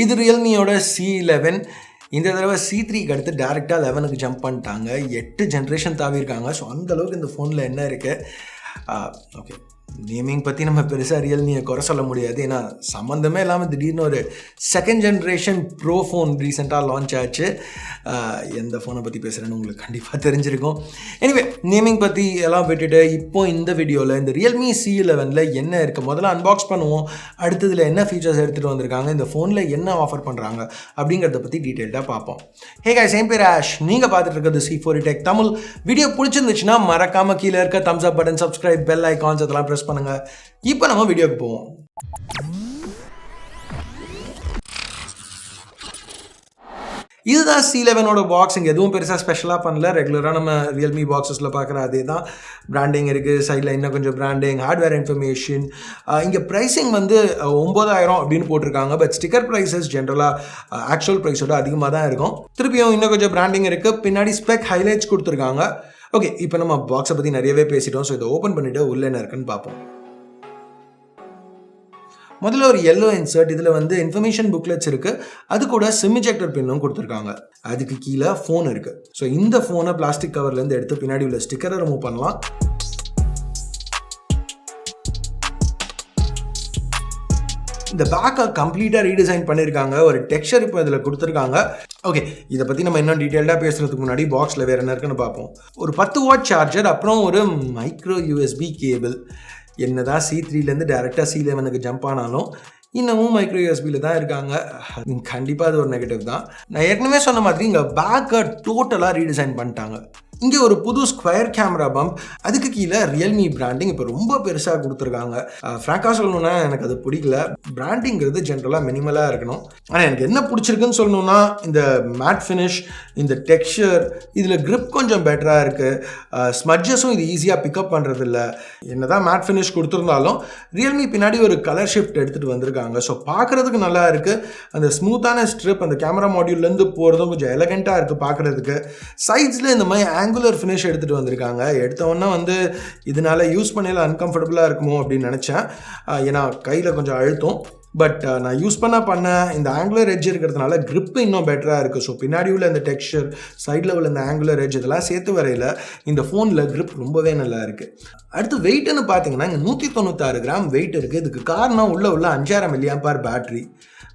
இது ரியல்மியோட C11. இந்த தடவை C3க்கு அடுத்து டேரெக்டாக 11க்கு ஜம்ப் பண்ணிட்டாங்க. 8 ஜென்ரேஷன் தாவிருக்காங்க. ஸோ அந்தளவுக்கு இந்த ஃபோனில் என்ன இருக்குது. ஓகே, நேமிங் பற்றி நம்ம பெருசாக ரியல்மியை குறை சொல்ல முடியாது. ஏன்னா சம்மந்தமே இல்லாமல் திடீர்னு ஒரு செகண்ட் ஜென்ரேஷன் ப்ரோ ஃபோன் ரீசெண்டாக லான்ச் ஆச்சு. எந்த ஃபோனை பற்றி பேசுகிறேன்னு உங்களுக்கு கண்டிப்பாக தெரிஞ்சிருக்கும். எனிவே, நேமிங் பற்றி எல்லாம் விட்டுட்டு இப்போ இந்த வீடியோவில் இந்த Realme C11 என்ன இருக்குது முதல்ல அன்பாக்ஸ் பண்ணுவோம். அடுத்ததில் என்ன ஃபீச்சர்ஸ் எடுத்துகிட்டு வந்திருக்காங்க, இந்த ஃபோனில் என்ன ஆஃபர் பண்ணுறாங்க அப்படிங்கிறத பற்றி டீட்டெயில்டாக பார்ப்போம். ஹே guys, என் பேர் ஆஷ். நீங்கள் பார்த்துட்டு இருக்கிறது C4 Tech தமிழ். வீடியோ பிடிச்சிருந்துச்சுன்னா மறக்காமல் கீழே இருக்க தம்ஸ் அப் பட்டன், சப்ஸ்கிரைப், பெல் ஐகான்ஸ் அதெல்லாம் ப்ரெஸ் பண்ணுங்க. இப்போ நம்ம வீடியோக்கு போவோம். இதுதான் C11ஓட பாக்ஸ். இங்கே எதுவும் பெருசாக ஸ்பெஷலாக பண்ணல. ரெகுலராக நம்ம ரியல்மி பாக்ஸஸில் பார்க்குற அதே தான். பிராண்டிங் இருக்குது, சைடில் இன்னும் கொஞ்சம் பிராண்டிங், ஹார்ட்வேர் இன்ஃபர்மேஷன். இங்கே ப்ரைஸிங் வந்து 9000 அப்படின்னு போட்டிருக்காங்க. பட் ஸ்டிக்கர் ப்ரைஸஸ் ஜென்ரலாக ஆக்சுவல் ப்ரைஸோட அதிகமாக தான் இருக்கும். திருப்பியும் இன்னும் கொஞ்சம் பிராண்டிங் இருக்குது. பின்னாடி ஸ்பெக் ஹைலைட்ஸ் கொடுத்துருக்காங்க. ஓகே, இப்போ நம்ம பாக்ஸை பற்றி நிறையவே பேசிட்டோம். ஸோ இதை ஓப்பன் பண்ணிவிட்டு உள்ளே என்ன இருக்குன்னு பார்ப்போம். முதல்ல ஒரு எல்லோ இன்சர்ட். இதில் வந்து இன்ஃபர்மேஷன் புக்லெட்ஸ் இருக்குது. அது கூட சிம் இஜெக்டர் பின்னும் கொடுத்துருக்காங்க. அதுக்கு கீழே ஃபோன் இருக்குது. ஸோ இந்த ஃபோனை பிளாஸ்டிக் கவர்லேருந்து எடுத்து பின்னாடி உள்ள ஸ்டிக்கரை ரிமூவ் பண்ணலாம். இந்த பேக்கை கம்ப்ளீட்டாக ரீடிசைன் பண்ணியிருக்காங்க. ஒரு டெக்ஸ்சர் இப்போ இதில் கொடுத்துருக்காங்க. ஓகே, இதை பற்றி நம்ம இன்னும் டீட்டெயில்டாக பேசுகிறதுக்கு முன்னாடி பாக்ஸில் வேறு என்ன இருக்குன்னு பார்ப்போம். ஒரு 10 வாட் சார்ஜர், அப்புறம் ஒரு மைக்ரோ USB கேபிள். என்ன தான் C3லேருந்து டேரெக்டாக C11க்கு ஜம்ப் ஆனாலும் இன்னமும் மைக்ரோ யூஎஸ்பியில் தான் இருக்காங்க. கண்டிப்பாக அது ஒரு நெகட்டிவ் தான். நான் ஏற்கனவே சொன்ன மாதிரி இங்கே பேக்கை டோட்டலாக ரீடிசைன் பண்ணிட்டாங்க. இங்கே ஒரு புது ஸ்கொயர் கேமரா பம்ப், அதுக்கு கீழே ரியல்மி பிராண்டிங் இப்போ ரொம்ப பெருசாக கொடுத்துருக்காங்க. ஃப்ராங்காக சொல்லணுன்னா எனக்கு அது பிடிக்கல. பிராண்டிங்கிறது ஜென்ரலாக மினிமலாக இருக்கணும். ஆனால் எனக்கு என்ன பிடிச்சிருக்குன்னு சொல்லணுன்னா இந்த மேட் ஃபினிஷ், இந்த டெக்ஸ்சர், இதில் கிரிப் கொஞ்சம் பெட்டராக இருக்குது. ஸ்மட்ஜஸும் இது ஈஸியாக பிக்கப் பண்ணுறது இல்லை. என்ன தான் மேட் ஃபினிஷ் கொடுத்துருந்தாலும் ரியல்மி பின்னாடி ஒரு கலர் ஷிஃப்ட் எடுத்துகிட்டு வந்திருக்காங்க. ஸோ பார்க்குறதுக்கு நல்லா இருக்குது. அந்த ஸ்மூத்தான ஸ்ட்ரிப் அந்த கேமரா மாடியூல்லேருந்து போகிறதும் கொஞ்சம் எலகெண்ட்டாக இருக்குது பார்க்குறதுக்கு. சைட்ஸில் இந்த மாதிரி ஆங்குலர் ஃபினிஷ் எடுத்துகிட்டு வந்திருக்காங்க. எடுத்தவொன்னே வந்து இதனால் யூஸ் பண்ணல அன்கம்ஃபர்டபுளாக இருக்குமோ அப்படின்னு நினச்சேன். ஏன்னா கையில் கொஞ்சம் அழுத்தம். பட் நான் யூஸ் பண்ண இந்த ஆங்குலர் எட்ஜ் இருக்கிறதுனால grip இன்னும் பெட்டராக இருக்குது. ஸோ பின்னாடி உள்ள இந்த டெக்ஸ்சர், சைடில் உள்ள இந்த ஆங்குலர் எட்ஜ் இதெல்லாம் சேர்த்து வரையில் இந்த ஃபோனில் grip ரொம்பவே நல்லா இருக்குது. அடுத்து வெயிட்னு பார்த்தீங்கன்னா இங்கே 196 கிராம் வெயிட் இருக்குது. இதுக்கு காரணம் உள்ள 5000 mAh பேட்டரி.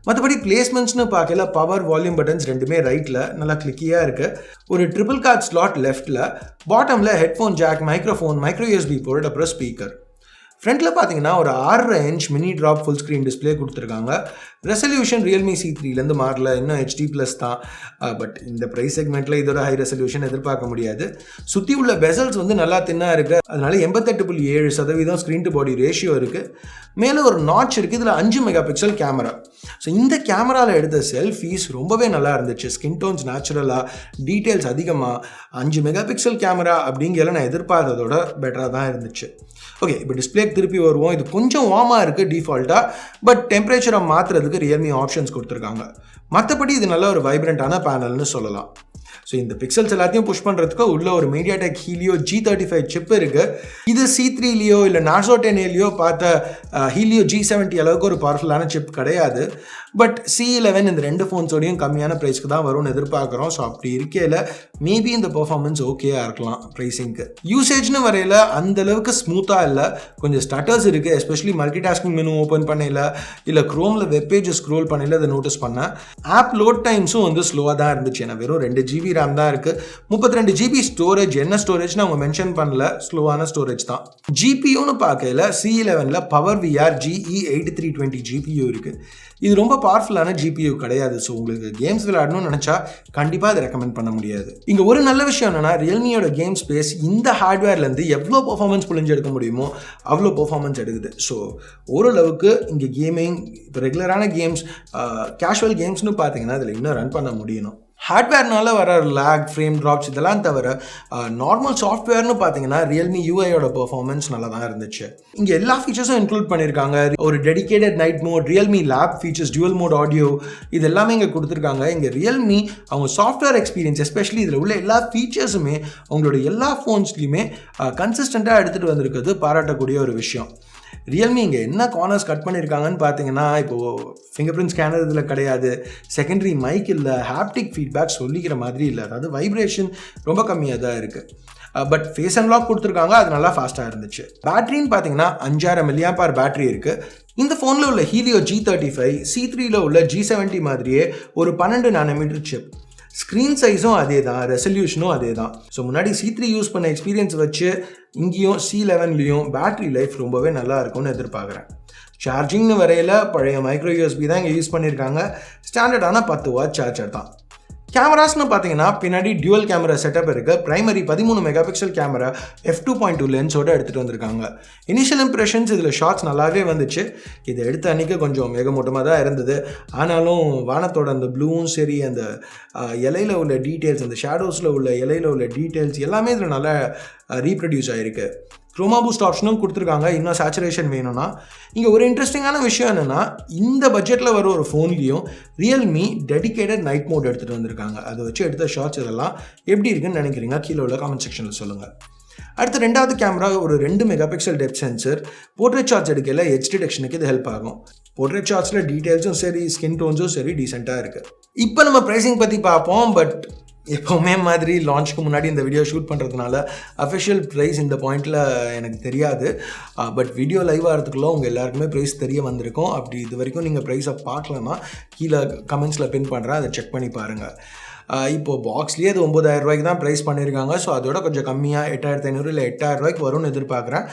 மற்றபடி பிளேஸ்மெண்ட்ஸ்னு பார்க்கல பவர், வால்யூம் பட்டன்ஸ் ரெண்டுமே ரைட்டில் நல்லா கிளிக்கியாக இருக்குது. ஒரு ட்ரிபிள் கார்ட் ஸ்லாட் லெஃப்ட்டில், பாட்டமில் headphone jack, microphone, micro USB port, அப்புறம் ஸ்பீக்கர். ஃப்ரண்ட்டில் பார்த்தீங்கன்னா ஒரு 6.5 inch mini drop full screen display கொடுத்துருக்காங்க. ரெசல்யூஷன் Realme C3லேருந்து மாறல, இன்னும் HD+ தான். பட் இந்த ப்ரைஸ் செக்மெண்ட்டில் இதோட ஹை ரெசல்யூஷன் எதிர்பார்க்க முடியாது. சுற்றி உள்ள பெசல்ஸ் வந்து நல்லா தின்னாக இருக்குது. அதனால 88.7% ஸ்க்ரீன் டு பாடி ரேஷியோ இருக்குது. மேலே ஒரு நாட்ச் இருக்குது. இதில் 5 மெகாபிக்சல் கேமரா. ஸோ இந்த கேமராவில் எடுத்த செல்ஃபீஸ் ரொம்பவே நல்லா இருந்துச்சு. ஸ்கின் டோன்ஸ் நேச்சுரலாக, டீட்டெயில்ஸ் அதிகமாக. 5 மெகாபிக்சல் கேமரா அப்படிங்கிற நான் எதிர்பார்த்ததோட பெட்டராக தான் இருந்துச்சு. ஓகே, இப்போ டிஸ்பிளே திருப்பி வருவோம். இது கொஞ்சம் வார்மாக இருக்குது டிஃபால்ட்டாக. பட் டெம்பரேச்சரை மாற்றுறதுக்கு ரியல்மி ஆப்ஷன்ஸ் கொடுத்துருக்காங்க. மற்றபடி இது நல்ல ஒரு வைப்ரண்ட்டான பேனல்னு சொல்லலாம். ஸோ இந்த பிக்சல்ஸ் எல்லாத்தையும் புஷ் பண்ணுறதுக்கு உள்ள ஒரு Mediatek Helio G35 சிப் இருக்குது. இது C3லேயோ இல்லை Narzo 10Aலேயோ பார்த்த Helio G70 அளவுக்கு ஒரு பவர்ஃபுல்லான சிப் கிடையாது. பட் C11 இந்த ரெண்டு ஃபோன்ஸோடையும் கம்மியான ப்ரைஸ்க்கு தான் வரும்னு எதிர்பார்க்குறோம். ஸோ அப்படி இருக்கையில் மேபி இந்த பெர்ஃபார்மன்ஸ் ஓகேயாக இருக்கலாம் ப்ரைஸிங்க்கு. யூசேஜ்னு வரையில் அந்தளவுக்கு ஸ்மூத்தாக இல்லை. கொஞ்சம் ஸ்டட்டர்ஸ் இருக்குது. Especially multi tasking menu open பண்ணல, இல்லை க்ரோமில் வெப்பேஜ் ஸ்க்ரோல் பண்ணல, அதை நோட்டீஸ் பண்ணேன். ஆப் லோட் டைம்ஸும் வந்து ஸ்லோவாக தான் இருந்துச்சு. ஏன்னா வெறும் 2 GB RAM தான் இருக்குது. 32 GB ஸ்டோரேஜ். என்ன ஸ்டோரேஜ்னு அவங்க மென்ஷன் பண்ணல, ஸ்லோவான ஸ்டோரேஜ் தான். GPUன்னு பார்க்கல C11ல் PowerVR GE8320 GPU இருக்குது. இது ரொம்ப பவர்ஃபுல்லான GPU கிடையாது. ஸோ உங்களுக்கு கேம்ஸ் விளையாடணும்னு நினச்சா கண்டிப்பாக அதை ரெக்கமெண்ட் பண்ண முடியாது. இங்கே ஒரு நல்ல விஷயம் என்னென்னா ரியல்மியோட கேம் ஸ்பேஸ் இந்த ஹார்ட்வேர்லேருந்து எவ்வளோ பர்ஃபார்மன்ஸ் புழிஞ்சு எடுக்க முடியுமோ அவ்வளோ பர்ஃபார்மன்ஸ் எடுக்குது. ஸோ ஓரளவுக்கு இங்கே கேமிங், இப்போ ரெகுலரான கேம்ஸ், கேஷுவல் கேம்ஸ்னு பார்த்தீங்கன்னா இதில் இன்னும் ரன் பண்ண முடியணும். ஹார்ட்வேர்னால வர லேக், ஃப்ரேம் ட்ராப்ஸ் இதெல்லாம் தவிர நார்மல் சாஃப்ட்வேர்னு பார்த்தீங்கன்னா ரியல்மி யூஐயோட பெர்ஃபார்மன்ஸ் நல்லா தான் இருந்துச்சு. இங்கே எல்லா ஃபீச்சர்ஸும் இன்க்ளூட் பண்ணியிருக்காங்க. ஒரு dedicated night mode, Realme lab features, dual mode audio, இது எல்லாமே இங்கே கொடுத்துருக்காங்க. இங்கே ரியல்மி அவங்க சாஃப்ட்வேர் எக்ஸ்பீரியன்ஸ், எஸ்பெஷலி இதில் உள்ள எல்லா ஃபீச்சர்ஸுமே அவங்களோட எல்லா ஃபோன்ஸ்லையுமே கன்சிஸ்டண்ட்டாக எடுத்துகிட்டு வந்திருக்கிறது பாராட்டக்கூடிய ஒரு விஷயம். ரியல்மி இங்கே என்ன கார்னர்ஸ் கட் பண்ணியிருக்காங்கன்னு பார்த்தீங்கன்னா, இப்போது ஃபிங்கர் பிரிண்ட் ஸ்கேனர் இதில் கிடையாது, செகண்டரி மைக் இல்லை, ஹாப்டிக் ஃபீட்பேக் சொல்லிக்கிற மாதிரி இல்லை, அதாவது வைப்ரேஷன் ரொம்ப கம்மியாக தான் இருக்குது. பட் ஃபேஸ் அன்லாக் கொடுத்துருக்காங்க, அது நல்லா ஃபாஸ்ட்டாக இருந்துச்சு. பேட்டரின்னு பார்த்தீங்கன்னா 5000 mAh பேட்டரி இருக்குது. இந்த ஃபோனில் உள்ள ஹீலியோ G35 C3ல உள்ள G70 மாதிரியே ஒரு 12 nm சிப். ஸ்க்ரீன் சைஸும் அதே தான், ரெசல்யூஷனும் அதே தான். ஸோ முன்னாடி C3 யூஸ் பண்ண எக்ஸ்பீரியன்ஸ் வச்சு இங்கேயும் C11லையும் பேட்டரி லைஃப் ரொம்பவே நல்லா இருக்கும்னு எதிர்பார்க்குறேன். சார்ஜிங்னு வரையில் பழைய மைக்ரோ USB தான் இங்கே யூஸ் பண்ணியிருக்காங்க. ஸ்டாண்டர்டான 10 வாட் சார்ஜர் தான். கேமராஸ்னு பார்த்தீங்கன்னா பின்னாடி டியூவல் கேமரா செட்டப் இருக்குது. பிரைமரி 13 MP கேமரா f2.2 லென்ஸோடு எடுத்துகிட்டு வந்திருக்காங்க. இனிஷியல் இம்ப்ரெஷன்ஸ் இதில் ஷார்ட்ஸ் நல்லாவே வந்துச்சு. இதை எடுத்த அன்றைக்கி கொஞ்சம் மேகமூட்டமாக தான் இருந்தது. ஆனாலும் வானத்தோட அந்த ப்ளூவும் சரி, அந்த இலையில் உள்ள டீட்டெயில்ஸ், அந்த ஷேடோஸில் உள்ள இலையில் உள்ள டீட்டெயில்ஸ் எல்லாமே இதில் நல்லா ரீப்ரொடியூஸ் ஆகிருக்கு. க்ரோமா பூஸ்ட் ஆப்ஷனும் கொடுத்துருக்காங்க, இன்னும் சேச்சுரேஷன் வேணும்னா. இங்கே ஒரு இன்ட்ரெஸ்டிங்கான விஷயம் என்னென்னா, இந்த பட்ஜெட்டில் வர ஒரு ஃபோன்லேயும் ரியல்மி டெடிகேட்டட் நைட் மோட் எடுத்துகிட்டு வந்திருக்காங்க. அதை வச்சு எடுத்த ஷார்ட்ஸ் இதெல்லாம் எப்படி இருக்குன்னு நினைக்கிறீங்க கீழே உள்ள காமெண்ட் செக்ஷனில் சொல்லுங்கள். அடுத்து ரெண்டாவது கேமரா ஒரு 2 MP depth sensor. Portrait shots எடுக்கல எட்ஜ் டிடெக்ஷனுக்கு இது ஹெல்ப் ஆகும். போர்ட்ரேட் ஷாட்ஸில் டீட்டெயில்ஸும் சரி, ஸ்கின் டோன்ஸும் சரி டீசெண்டாக இருக்குது. இப்போ நம்ம ப்ரைஸிங் பற்றி பார்ப்போம். பட் எப்போவுமே மாதிரி லான்ச்சுக்கு முன்னாடி இந்த வீடியோ ஷூட் பண்ணுறதுனால அஃபிஷியல் ப்ரைஸ் இந்த பாயிண்டில் எனக்கு தெரியாது. பட் வீடியோ லைவ் ஆகிறதுக்குள்ள உங்கள் எல்லாருக்குமே ப்ரைஸ் தெரிய வந்திருக்கும். அப்படி இது வரைக்கும் நீங்கள் ப்ரைஸை பார்க்கலன்னா கீழே கமெண்ட்ஸில் பின் பண்ணுறேன், அதை செக் பண்ணி பாருங்கள். இப்போது பாக்ஸ்லேயே அது 9000 ரூபாய்க்கு தான் ப்ரைஸ் பண்ணியிருக்காங்க. ஸோ அதோட கொஞ்சம் கம்மியாக 8500 இல்லை 8000 ரூபாய்க்கு வரும்னு எதிர்பார்க்குறேன்.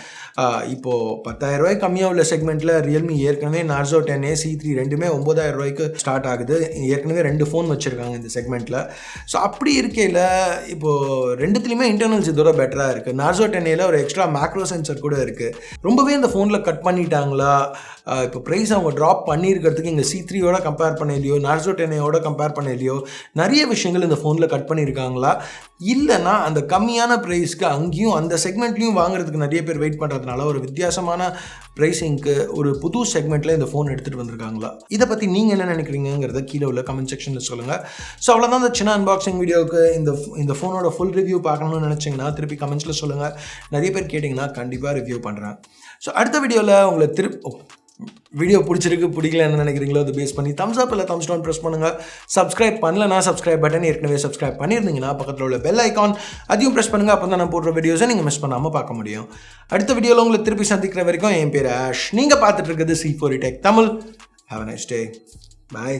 இப்போது 10000 ரூபாய்க்கு கம்மியாக உள்ள செக்மெண்ட்டில் ரியல்மி ஏற்கனவே நார்சோ 10A C3 ரெண்டுமே 9000 ரூபாய்க்கு ஸ்டார்ட் ஆகுது. ஏற்கனவே 2 ஃபோன் வச்சுருக்காங்க இந்த செக்மெண்ட்டில். ஸோ அப்படி இருக்கையில் இப்போது ரெண்டுத்துலேயுமே இன்டர்னல்ஸ் இதோட பெட்டராக இருக்குது. நார்சோ 10Aல ஒரு எக்ஸ்ட்ரா மேக்ரோ சென்சர் கூட இருக்குது. ரொம்பவே இந்த ஃபோனில் கட் பண்ணிட்டாங்களா, இப்போ ப்ரைஸ் அவங்க ட்ராப் பண்ணியிருக்கிறதுக்கு இங்கே C3யோட கம்பேர் பண்ணலையோ, நார்சோ 10Aயோட கம்பேர் பண்ணலையோ நிறைய விஷயங்கள் இந்த ஃபோனில் கட் பண்ணியிருக்காங்களா, இல்லைனா அந்த கம்மியான ப்ரைஸ்க்கு அங்கேயும் அந்த செக்மெண்ட்லேயும் வாங்குறதுக்கு நிறைய பேர் வெயிட் பண்ணுறதுனால ஒரு வித்தியாசமான ப்ரைஸிங்க்கு ஒரு புது செக்மெண்ட்டில் இந்த ஃபோன் எடுத்துகிட்டு வந்திருக்காங்களா, இதை பற்றி நீங்கள் என்ன நினைக்கிறீங்கிறத கீழே உள்ள கமெண்ட் செக்ஷனில் சொல்லுங்கள். ஸோ அவ்வளோதான் இந்த சின்ன அன்பாக்சிங் வீடியோவுக்கு. இந்த ஃபோனோட ஃபுல் ரிவ்யூ பார்க்கணும்னு நினச்சிங்கன்னா திருப்பி கமெண்ட்ஸில் சொல்லுங்கள். நிறைய பேர் கேட்டிங்கன்னா கண்டிப்பாக ரிவ்யூ பண்ணுறேன். ஸோ அடுத்த வீடியோவில் உங்களை வீடியோ பிடிச்சிருக்கு பிடிக்கலன்னு நினைக்கிறீங்களோ அதை பேஸ் பண்ணி தம்ஸ் அப் இல்லை தம்ஸ் டவுன் ப்ரெஸ் பண்ணுங்கள். சப்ஸ்கிரைப் பண்ணலன்னா சப்ஸ்கிரைப் பட்டன் ஏற்கனவே சப்ஸ்கிரைப் பண்ணியிருந்தீங்கன்னா பக்கத்தில் உள்ள பெல் ஐக்கான் அதையும் ப்ரெஸ் பண்ணுங்கள். அப்போ தான் நான் போடுற வீடியோஸை நீங்கள் மிஸ் பண்ணாமல் பார்க்க முடியும். அடுத்த வீடியோவில் உங்களை திருப்பி சந்திக்கிற வரைக்கும் என் பேர் ஆஷ். நீங்கள் பார்த்துட்டு இருக்கிறது C4 Tech Tamil. Have a nice day. Bye.